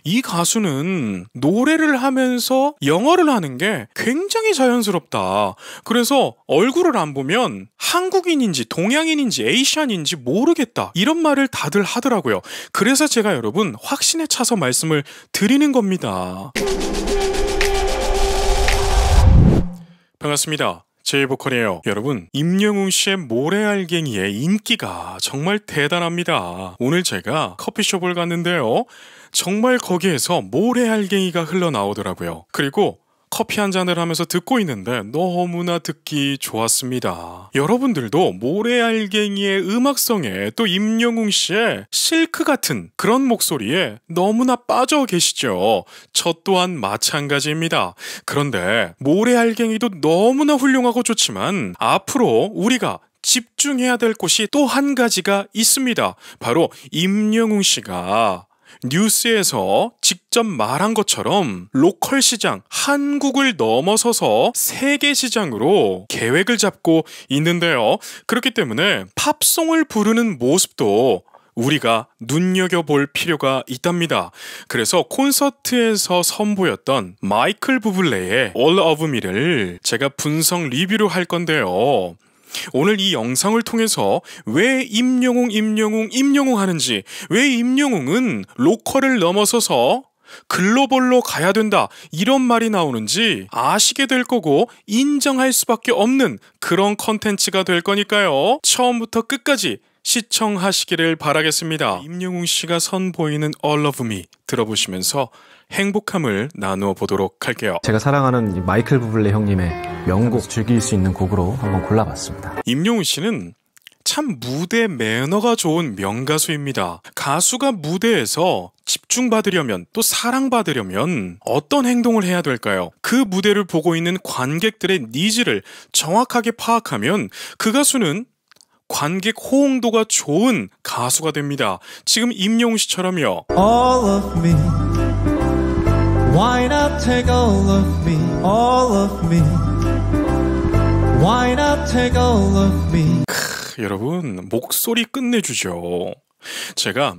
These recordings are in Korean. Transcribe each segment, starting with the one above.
이 가수는 노래를 하면서 영어를 하는 게 굉장히 자연스럽다. 그래서 얼굴을 안 보면 한국인인지 동양인인지 에이시안인지 모르겠다. 이런 말을 다들 하더라고요. 그래서 제가 여러분 확신에 차서 말씀을 드리는 겁니다. 반갑습니다. 제이보컬이에요. 여러분, 임영웅 씨의 모래알갱이의 인기가 정말 대단합니다. 오늘 제가 커피숍을 갔는데요. 정말 거기에서 모래알갱이가 흘러나오더라고요. 그리고 커피 한 잔을 하면서 듣고 있는데 너무나 듣기 좋았습니다. 여러분들도 모래알갱이의 음악성에 또 임영웅 씨의 실크 같은 그런 목소리에 너무나 빠져 계시죠? 저 또한 마찬가지입니다. 그런데 모래알갱이도 너무나 훌륭하고 좋지만 앞으로 우리가 집중해야 될 곳이 또 한 가지가 있습니다. 바로 임영웅 씨가 뉴스에서 직접 말한 것처럼 로컬 시장, 한국을 넘어서서 세계 시장으로 계획을 잡고 있는데요. 그렇기 때문에 팝송을 부르는 모습도 우리가 눈여겨볼 필요가 있답니다. 그래서 콘서트에서 선보였던 마이클 부블레의 All of Me를 제가 분석 리뷰를 할 건데요. 오늘 이 영상을 통해서 왜 임영웅 하는지, 왜 임영웅은 로컬을 넘어서서 글로벌로 가야 된다 이런 말이 나오는지 아시게 될 거고 인정할 수밖에 없는 그런 컨텐츠가 될 거니까요. 처음부터 끝까지 시청하시기를 바라겠습니다. 임영웅 씨가 선보이는 All of Me 들어보시면서 행복함을 나누어 보도록 할게요. 제가 사랑하는 이 마이클 부블레 형님의 명곡 즐길 수 있는 곡으로 한번 골라봤습니다. 임영웅 씨는 참 무대 매너가 좋은 명가수입니다. 가수가 무대에서 집중받으려면 또 사랑받으려면 어떤 행동을 해야 될까요? 그 무대를 보고 있는 관객들의 니즈를 정확하게 파악하면 그 가수는 관객 호응도가 좋은 가수가 됩니다. 지금 임영웅 씨처럼요. All of me. Why not take all of me? All of me. Why not take all of me? 여러분, 목소리 끝내주죠. 제가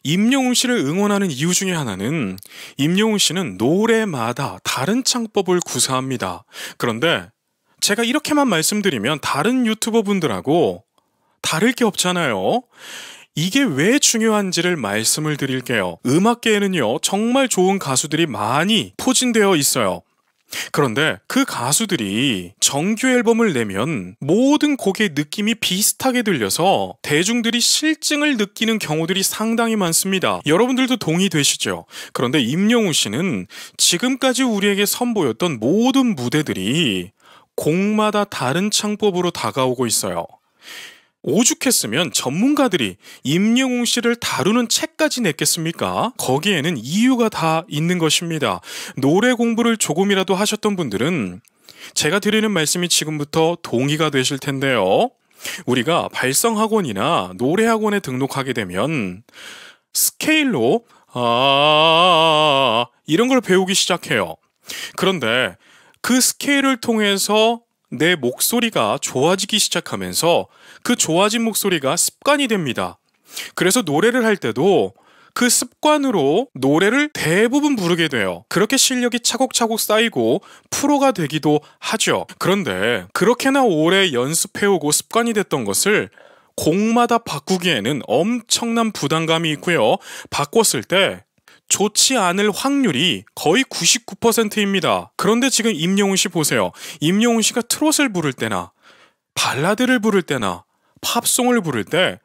임영웅 씨를 응원하는 이유 중에 하나는 임영웅 씨는 노래마다 다른 창법을 구사합니다. 그런데 제가 이렇게만 말씀드리면 다른 유튜버 분들하고 다를 게 없잖아요. 이게 왜 중요한지를 말씀을 드릴게요. 음악계에는요, 정말 좋은 가수들이 많이 포진되어 있어요. 그런데 그 가수들이 정규 앨범을 내면 모든 곡의 느낌이 비슷하게 들려서 대중들이 실증을 느끼는 경우들이 상당히 많습니다. 여러분들도 동의되시죠? 그런데 임영웅 씨는 지금까지 우리에게 선보였던 모든 무대들이 곡마다 다른 창법으로 다가오고 있어요. 오죽했으면 전문가들이 임영웅 씨를 다루는 책까지 냈겠습니까? 거기에는 이유가 다 있는 것입니다. 노래 공부를 조금이라도 하셨던 분들은 제가 드리는 말씀이 지금부터 동의가 되실 텐데요. 우리가 발성학원이나 노래학원에 등록하게 되면 스케일로 이런 걸 배우기 시작해요. 그런데 그 스케일을 통해서 내 목소리가 좋아지기 시작하면서 그 좋아진 목소리가 습관이 됩니다. 그래서 노래를 할 때도 그 습관으로 노래를 대부분 부르게 돼요. 그렇게 실력이 차곡차곡 쌓이고 프로가 되기도 하죠. 그런데 그렇게나 오래 연습해오고 습관이 됐던 것을 곡마다 바꾸기에는 엄청난 부담감이 있고요. 바꿨을 때 좋지 않을 확률이 거의 99%입니다. 그런데 지금 임영웅 씨 보세요. 임영웅 씨가 트롯을 부를 때나 발라드를 부를 때나 팝송을 부를 때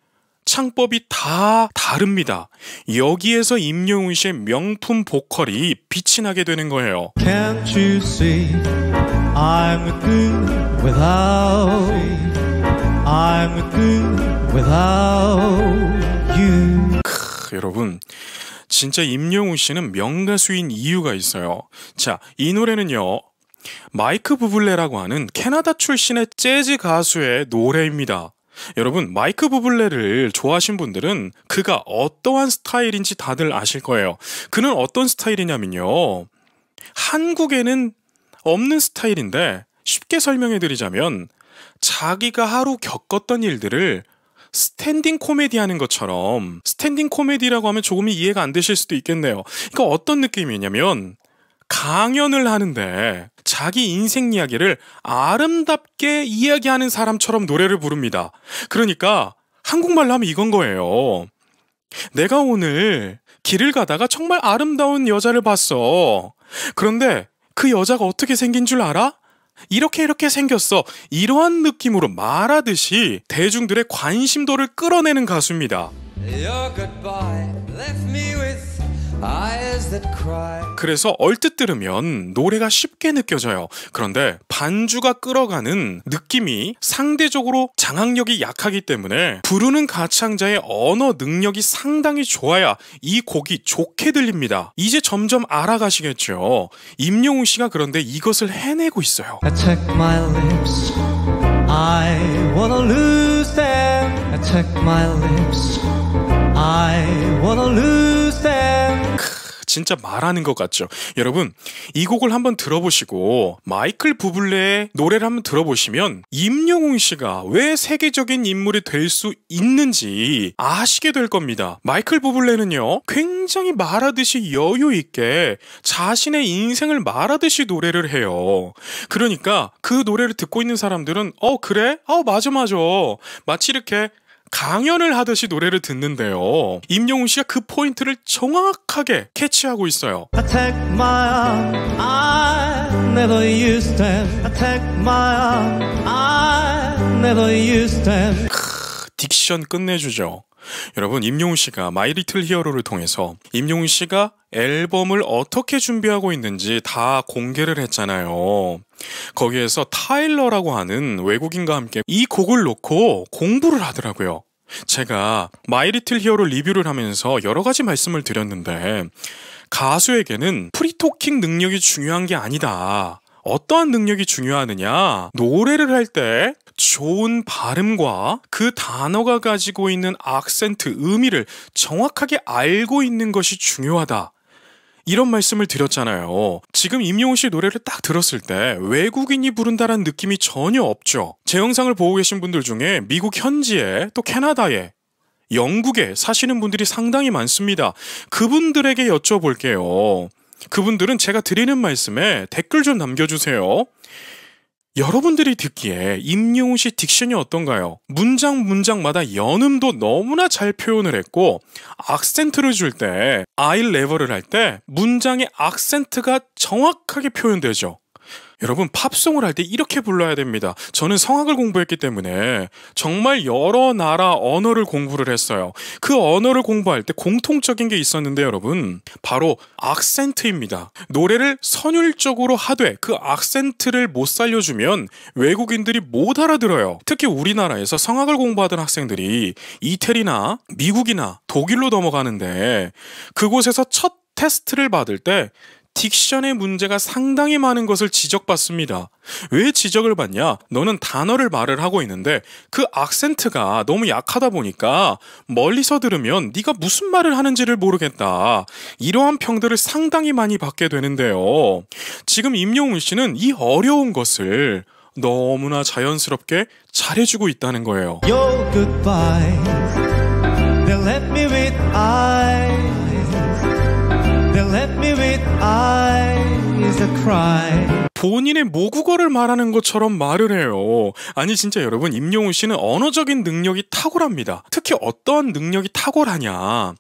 창법이 다 다릅니다. 여기에서 임영웅 씨의 명품 보컬이 빛이 나게 되는 거예요. Can't you see I'm good without I'm good without you. 여러분, 진짜 임영웅 씨는 명가수인 이유가 있어요. 자, 이 노래는요, 마이크 부블레라고 하는 캐나다 출신의 재즈 가수의 노래입니다. 여러분, 마이크 부블레를 좋아하신 분들은 그가 어떠한 스타일인지 다들 아실 거예요. 그는 어떤 스타일이냐면요, 한국에는 없는 스타일인데 쉽게 설명해 드리자면 자기가 하루 겪었던 일들을 스탠딩 코미디 하는 것처럼, 스탠딩 코미디라고 하면 조금 이해가 안 되실 수도 있겠네요. 그러니까 어떤 느낌이냐면 강연을 하는데 자기 인생 이야기를 아름답게 이야기하는 사람처럼 노래를 부릅니다. 그러니까 한국말로 하면 이건 거예요. 내가 오늘 길을 가다가 정말 아름다운 여자를 봤어. 그런데 그 여자가 어떻게 생긴 줄 알아? 이렇게 생겼어. 이러한 느낌으로 말하듯이 대중들의 관심도를 끌어내는 가수입니다. Your goodbye left me with eyes that cry. 그래서 얼뜻 들으면 노래가 쉽게 느껴져요. 그런데 반주가 끌어가는 느낌이 상대적으로 장악력이 약하기 때문에 부르는 가창자의 언어 능력이 상당히 좋아야 이 곡이 좋게 들립니다. 이제 점점 알아가시겠죠. 임영웅 씨가 그런데 이것을 해내고 있어요. I check my lips. I wanna lose them. I check my lips. I wanna lose them. 진짜 말하는 것 같죠. 여러분, 이 곡을 한번 들어보시고 마이클 부블레의 노래를 한번 들어보시면 임영웅 씨가 왜 세계적인 인물이 될 수 있는지 아시게 될 겁니다. 마이클 부블레는요, 굉장히 말하듯이 여유 있게 자신의 인생을 말하듯이 노래를 해요. 그러니까 그 노래를 듣고 있는 사람들은 그래? 맞아. 마치 이렇게 강연을 하듯이 노래를 듣는데요. 임영웅 씨가 그 포인트를 정확하게 캐치하고 있어요. I take my arm, I never used them. I take my arm, I never used them. 딕션 끝내주죠. 여러분, 임영웅 씨가 마이 리틀 히어로를 통해서 임영웅 씨가 앨범을 어떻게 준비하고 있는지 다 공개를 했잖아요. 거기에서 타일러라고 하는 외국인과 함께 이 곡을 놓고 공부를 하더라고요. 제가 마이 리틀 히어로 리뷰를 하면서 여러 가지 말씀을 드렸는데 가수에게는 프리토킹 능력이 중요한 게 아니다. 어떠한 능력이 중요하느냐? 노래를 할 때 좋은 발음과 그 단어가 가지고 있는 악센트, 의미를 정확하게 알고 있는 것이 중요하다. 이런 말씀을 드렸잖아요. 지금 임영웅 씨 노래를 딱 들었을 때 외국인이 부른다는 느낌이 전혀 없죠. 제 영상을 보고 계신 분들 중에 미국 현지에, 또 캐나다에, 영국에 사시는 분들이 상당히 많습니다. 그분들에게 여쭤볼게요. 그분들은 제가 드리는 말씀에 댓글 좀 남겨주세요. 여러분들이 듣기에 임영웅 씨 딕션이 어떤가요? 문장마다 연음도 너무나 잘 표현을 했고 악센트를 줄 때, 아이 레버를 할 때 문장의 악센트가 정확하게 표현되죠. 여러분, 팝송을 할 때 이렇게 불러야 됩니다. 저는 성악을 공부했기 때문에 정말 여러 나라 언어를 공부를 했어요. 그 언어를 공부할 때 공통적인 게 있었는데 여러분, 바로 악센트입니다. 노래를 선율적으로 하되 그 악센트를 못 살려주면 외국인들이 못 알아들어요. 특히 우리나라에서 성악을 공부하던 학생들이 이태리나 미국이나 독일로 넘어가는데 그곳에서 첫 테스트를 받을 때 딕션의 문제가 상당히 많은 것을 지적받습니다. 왜 지적을 받냐? 너는 단어를 말을 하고 있는데 그 악센트가 너무 약하다 보니까 멀리서 들으면 네가 무슨 말을 하는지를 모르겠다. 이러한 평들을 상당히 많이 받게 되는데요. 지금 임영웅 씨는 이 어려운 것을 너무나 자연스럽게 잘해주고 있다는 거예요. Your goodbyes, they left me with eyes. They left me with eyes that cry. 본인의 모국어를 말하는 것처럼 말을 해요. 아니 진짜 여러분, 임영웅 씨는 언어적인 능력이 탁월합니다. 특히 어떤 능력이 탁월하냐?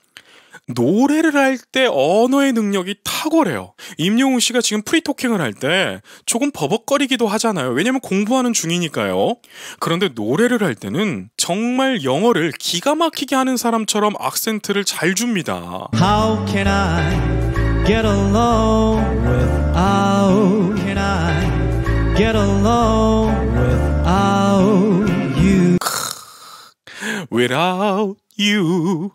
노래를 할 때 언어의 능력이 탁월해요. 임영웅 씨가 지금 프리토킹을 할 때 조금 버벅거리기도 하잖아요. 왜냐면 공부하는 중이니까요. 그런데 노래를 할 때는 정말 영어를 기가 막히게 하는 사람처럼 악센트를 잘 줍니다. How can I get along without? Can I get along without you? Without you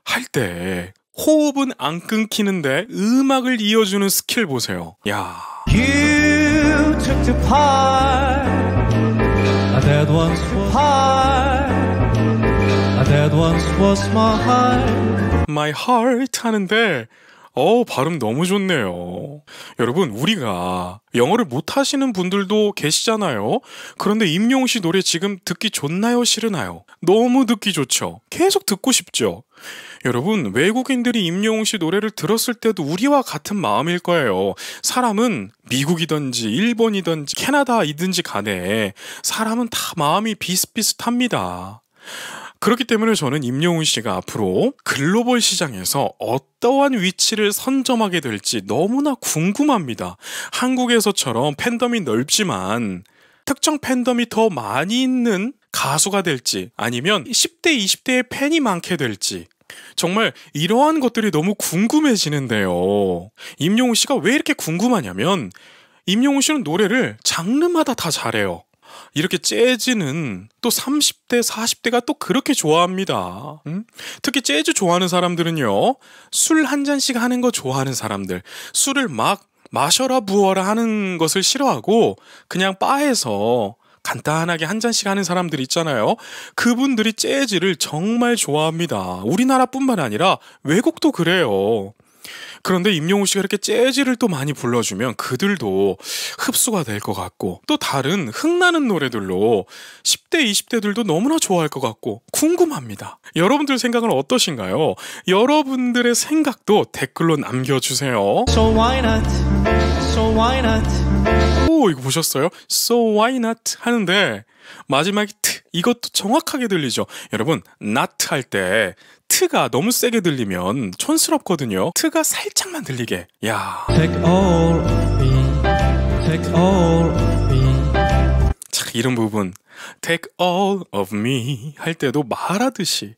할 때 호흡은 안 끊기는데 음악을 이어주는 스킬 보세요. 야. You took to part that once was heart, that once was my heart. My heart 하는데 발음 너무 좋네요. 여러분, 우리가 영어를 못하시는 분들도 계시잖아요. 그런데 임영웅 씨 노래 지금 듣기 좋나요? 싫으나요? 너무 듣기 좋죠. 계속 듣고 싶죠. 여러분, 외국인들이 임영웅 씨 노래를 들었을 때도 우리와 같은 마음일 거예요. 사람은 미국이든지 일본이든지 캐나다이든지 간에 사람은 다 마음이 비슷비슷합니다. 그렇기 때문에 저는 임영웅 씨가 앞으로 글로벌 시장에서 어떠한 위치를 선점하게 될지 너무나 궁금합니다. 한국에서처럼 팬덤이 넓지만 특정 팬덤이 더 많이 있는 가수가 될지, 아니면 10대, 20대의 팬이 많게 될지, 정말 이러한 것들이 너무 궁금해지는데요. 임영웅 씨가 왜 이렇게 궁금하냐면, 임영웅 씨는 노래를 장르마다 다 잘해요. 이렇게 재즈는 또 30대, 40대가 또 그렇게 좋아합니다. 특히 재즈 좋아하는 사람들은요, 술 한 잔씩 하는 거 좋아하는 사람들, 술을 막 마셔라 부어라 하는 것을 싫어하고 그냥 바에서 간단하게 한 잔씩 하는 사람들 있잖아요. 그분들이 재즈를 정말 좋아합니다. 우리나라뿐만 아니라 외국도 그래요. 그런데 임영웅 씨가 이렇게 재즈를 또 많이 불러주면 그들도 흡수가 될 것 같고, 또 다른 흥나는 노래들로 10대, 20대들도 너무나 좋아할 것 같고 궁금합니다. 여러분들 생각은 어떠신가요? 여러분들의 생각도 댓글로 남겨주세요. So why not? So why not? 오, 이거 보셨어요? So why not? 하는데 마지막에 트, 이것도 정확하게 들리죠? 여러분, not 할 때 트가 너무 세게 들리면 촌스럽거든요. 트가 살짝만 들리게. 야. Take all of me. Take all of me. 자, 이런 부분. Take all of me 할 때도 말하듯이.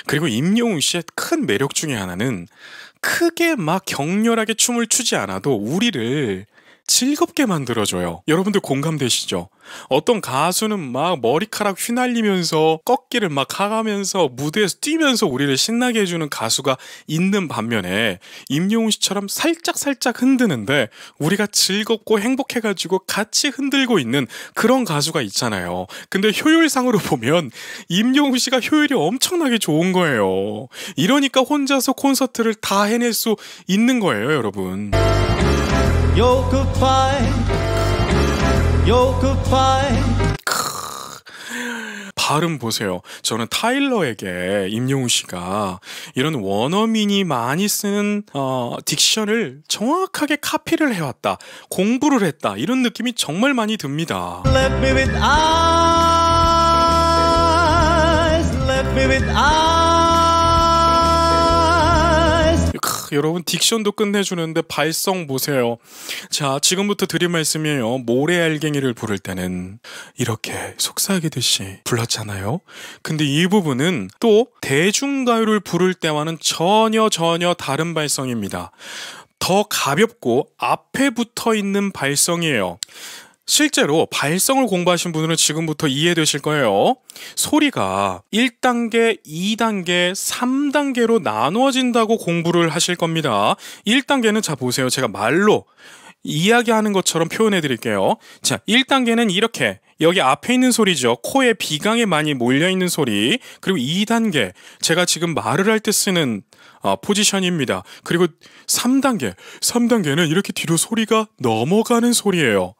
그리고 임영웅 씨의 큰 매력 중에 하나는 크게 막 격렬하게 춤을 추지 않아도 우리를 즐겁게 만들어줘요. 여러분들 공감되시죠? 어떤 가수는 막 머리카락 휘날리면서 꺾기를 막 하가면서 무대에서 뛰면서 우리를 신나게 해주는 가수가 있는 반면에 임영웅 씨처럼 살짝 흔드는데 우리가 즐겁고 행복해가지고 같이 흔들고 있는 그런 가수가 있잖아요. 근데 효율상으로 보면 임영웅 씨가 효율이 엄청나게 좋은 거예요. 이러니까 혼자서 콘서트를 다 해낼 수 있는 거예요, 여러분. Your goodbye. Your goodbye. 발음 보세요. 저는 타일러에게 임영웅 씨가 이런 원어민이 많이 쓰는 딕션을 정확하게 카피를 해왔다, 공부를 했다, 이런 느낌이 정말 많이 듭니다. Let me with eyes. Let me with eyes. 여러분, 딕션도 끝내주는데 발성 보세요. 자, 지금부터 드릴 말씀이에요. 모래알갱이를 부를 때는 이렇게 속삭이듯이 불렀잖아요. 근데 이 부분은 또 대중가요를 부를 때와는 전혀 다른 발성입니다. 더 가볍고 앞에 붙어 있는 발성이에요. 실제로 발성을 공부하신 분들은 지금부터 이해되실 거예요. 소리가 1단계, 2단계, 3단계로 나누어진다고 공부를 하실 겁니다. 1단계는 자 보세요. 제가 말로 이야기하는 것처럼 표현해 드릴게요. 자, 1단계는 이렇게 여기 앞에 있는 소리죠. 코에 비강에 많이 몰려있는 소리. 그리고 2단계, 제가 지금 말을 할 때 쓰는 포지션입니다. 그리고 3단계는 이렇게 뒤로 소리가 넘어가는 소리예요.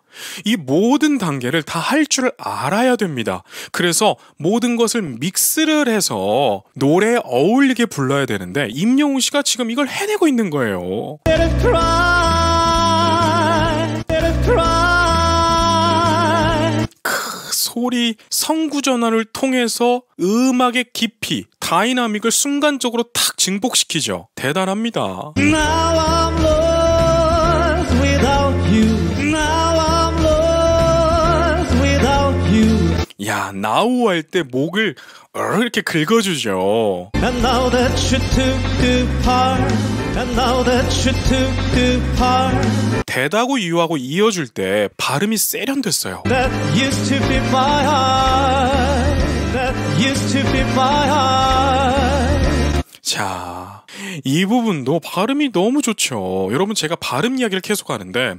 이 모든 단계를 다 할 줄 알아야 됩니다. 그래서 모든 것을 믹스를 해서 노래에 어울리게 불러야 되는데 임영웅 씨가 지금 이걸 해내고 있는 거예요. Let it cry. Let it cry. 소리 성구전환을 통해서 음악의 깊이, 다이나믹을 순간적으로 탁 증폭시키죠. 대단합니다. Now I'm lost without you. Now I'm lost without you. 야, 나우 할 때 목을 이렇게 긁어주죠. And now that you took the part. And now that you took the part. 대다고 유하고 이어줄 때 발음이 세련됐어요. That used to be my heart. That used to be my heart. 자, 이 부분도 발음이 너무 좋죠. 여러분 제가 발음 이야기를 계속 하는데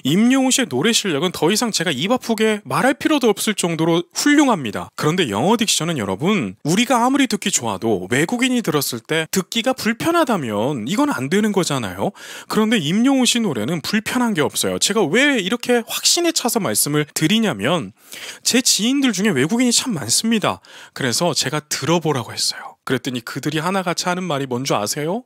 임영웅 씨의 노래 실력은 더 이상 제가 입 아프게 말할 필요도 없을 정도로 훌륭합니다. 그런데 영어 딕션은 여러분 우리가 아무리 듣기 좋아도 외국인이 들었을 때 듣기가 불편하다면 이건 안 되는 거잖아요. 그런데 임영웅 씨 노래는 불편한 게 없어요. 제가 왜 이렇게 확신에 차서 말씀을 드리냐면 제 지인들 중에 외국인이 참 많습니다. 그래서 제가 들어보라고 했어요. 그랬더니 그들이 하나같이 하는 말이 뭔지 아세요?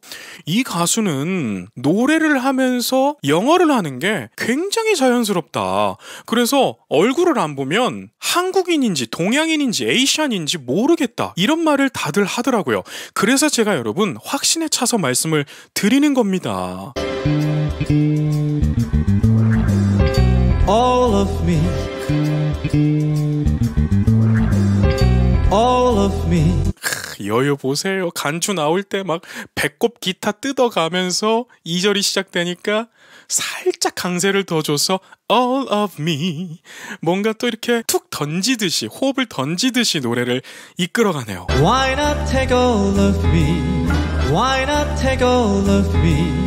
이 가수는 노래를 하면서 영어를 하는 게 굉장히 자연스럽다. 그래서 얼굴을 안 보면 한국인인지 동양인인지 에이시안인지 모르겠다. 이런 말을 다들 하더라고요. 그래서 제가 여러분 확신에 차서 말씀을 드리는 겁니다. All of me, all of me. 여유 보세요. 간주 나올 때 막 배꼽 기타 뜯어가면서 2절이 시작되니까 살짝 강세를 더 줘서 all of me 뭔가 또 이렇게 툭 던지듯이 호흡을 던지듯이 노래를 이끌어가네요. Why not take all of me? Why not take all of me?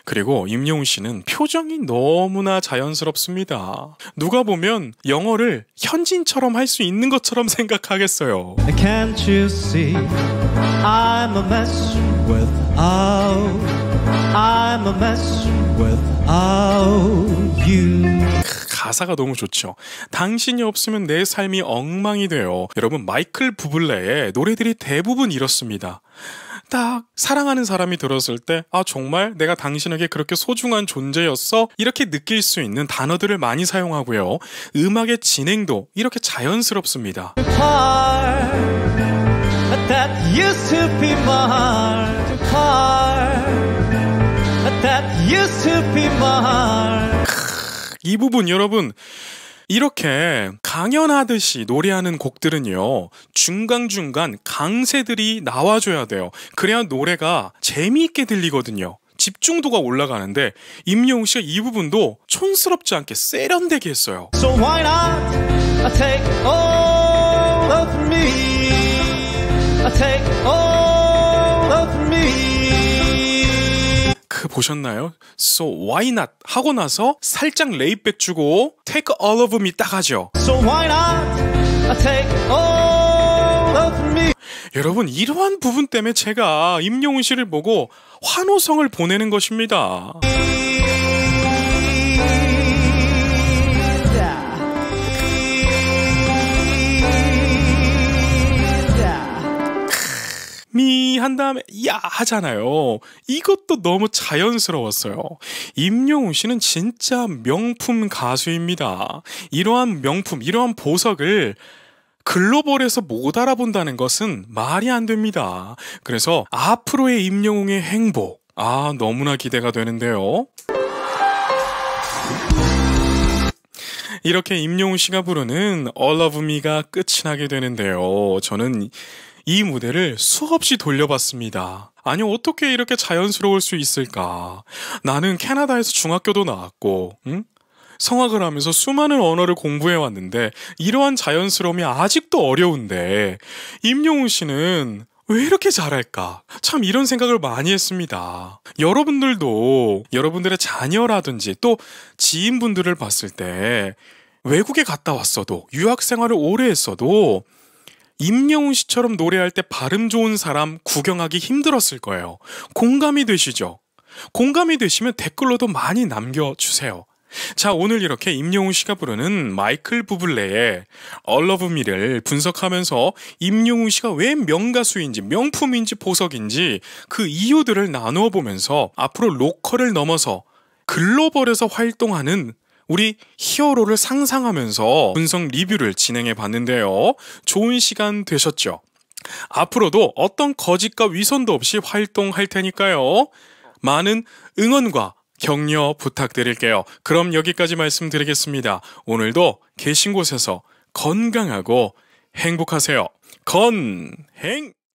그리고 임영웅 씨는 표정이 너무나 자연스럽습니다. 누가 보면 영어를 현진처럼 할 수 있는 것처럼 생각하겠어요. Can't you see I'm a mess without I'm a mess without you. 가사가 너무 좋죠. 당신이 없으면 내 삶이 엉망이 돼요. 여러분 마이클 부블레의 노래들이 대부분 이렇습니다. 딱 사랑하는 사람이 들었을 때 아 정말 내가 당신에게 그렇게 소중한 존재였어? 이렇게 느낄 수 있는 단어들을 많이 사용하고요. 음악의 진행도 이렇게 자연스럽습니다. That used to be mine. That used to be mine. 이 부분 여러분 이렇게 강연하듯이 노래하는 곡들은요 중간중간 강세들이 나와줘야 돼요. 그래야 노래가 재미있게 들리거든요. 집중도가 올라가는데 임영웅 씨가 이 부분도 촌스럽지 않게 세련되게 했어요. So why not take all of me? Take all of me. 그 보셨나요? So why not 하고 나서 살짝 레이백 주고 take all of me 딱 하죠. So why not take all of me? 여러분 이러한 부분 때문에 제가 임영웅 씨를 보고 환호성을 보내는 것입니다. 미 한 다음에 야 하잖아요. 이것도 너무 자연스러웠어요. 임영웅 씨는 진짜 명품 가수입니다. 이러한 명품, 이러한 보석을 글로벌에서 못 알아본다는 것은 말이 안 됩니다. 그래서 앞으로의 임영웅의 행복, 너무나 기대가 되는데요. 이렇게 임영웅 씨가 부르는 All of Me가 끝이 나게 되는데요. 저는 이 무대를 수없이 돌려봤습니다. 아니 어떻게 이렇게 자연스러울 수 있을까? 나는 캐나다에서 중학교도 나왔고 성악을 하면서 수많은 언어를 공부해왔는데 이러한 자연스러움이 아직도 어려운데 임영웅 씨는 왜 이렇게 잘할까? 참 이런 생각을 많이 했습니다. 여러분들도 여러분들의 자녀라든지 또 지인분들을 봤을 때 외국에 갔다 왔어도 유학 생활을 오래 했어도 임영웅 씨처럼 노래할 때 발음 좋은 사람 구경하기 힘들었을 거예요. 공감이 되시죠? 공감이 되시면 댓글로도 많이 남겨주세요. 자, 오늘 이렇게 임영웅 씨가 부르는 마이클 부블레의 All of Me를 분석하면서 임영웅 씨가 왜 명가수인지 명품인지 보석인지 그 이유들을 나누어 보면서 앞으로 로컬을 넘어서 글로벌에서 활동하는 우리 히어로를 상상하면서 분석 리뷰를 진행해 봤는데요. 좋은 시간 되셨죠? 앞으로도 어떤 거짓과 위선도 없이 활동할 테니까요. 많은 응원과 격려 부탁드릴게요. 그럼 여기까지 말씀드리겠습니다. 오늘도 계신 곳에서 건강하고 행복하세요. 건행!